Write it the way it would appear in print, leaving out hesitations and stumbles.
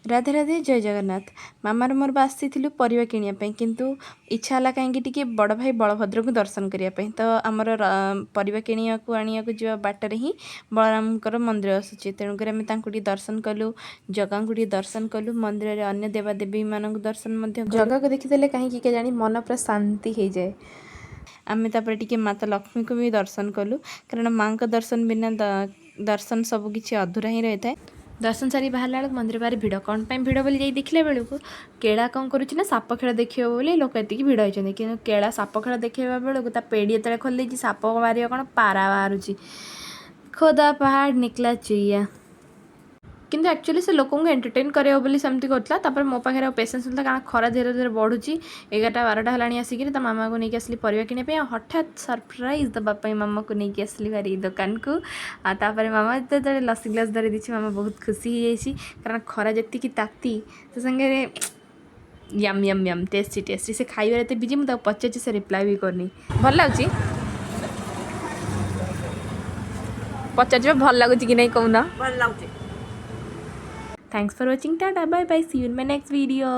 राधे राधे जय जगन्नाथ। मामार मोर आसीलु परिवा किनिया किंतु इच्छा है कहीं टी बड़ भाई बलभद्र को दर्शन करने तो आमर परिवा किणिया आनिया जा बाटर ही बलराम मंदिर आसूँ तेणुक आम दर्शन कलु जगह को दर्शन कलु मंदिर अन्य देवादेवी मान दर्शन जगह को देखीदे कहीं के जानी मन पूरा शांति हो जाए। आम तापर टी माता लक्ष्मी को भी दर्शन कलु कारण माँ का दर्शन बिना दर्शन सबकि अधूरा ही रही है। दर्शन सारी बाहर बेलू मंदिर बाहर भिड़ कौन पर भिड़ बोली देखला बेलू केड़ा कौन करुच्ची साप खेल देखिए बोली लोक ये भिड़ होती कि केड़ा साप खेल देखा बेलू पेड़ी ये खोल साप मार कौन पारा बाहर खोदा पहाड़ निकला चुईया किंतु एक्चुअली से लोक एंटरटेन करेगा बोली सेमती करता मो पाखे पेसेंस ना कारण खरा धीरे धीरे बढ़ुची 11-12 है आसिक मामा को लेकिन आसली परिवा किनापी हठात सरप्राइज देवाई मामा को लेकिन आसली भारी दुकान को तापर मामा तो लस्सी ग्लास धरी दी मामा बहुत खुशी हो जाइए कारण खरा जी ताती से संगे यम यम यम टेस्टी टेस्टी से खाइबार एत बिजी मुझे पचार से रिप्लाई भी करनी भल लगुच पचार भल लगुच कि नहीं कहना भल लगुच। Thanks for watching. Tata. Bye bye. See you in my next video.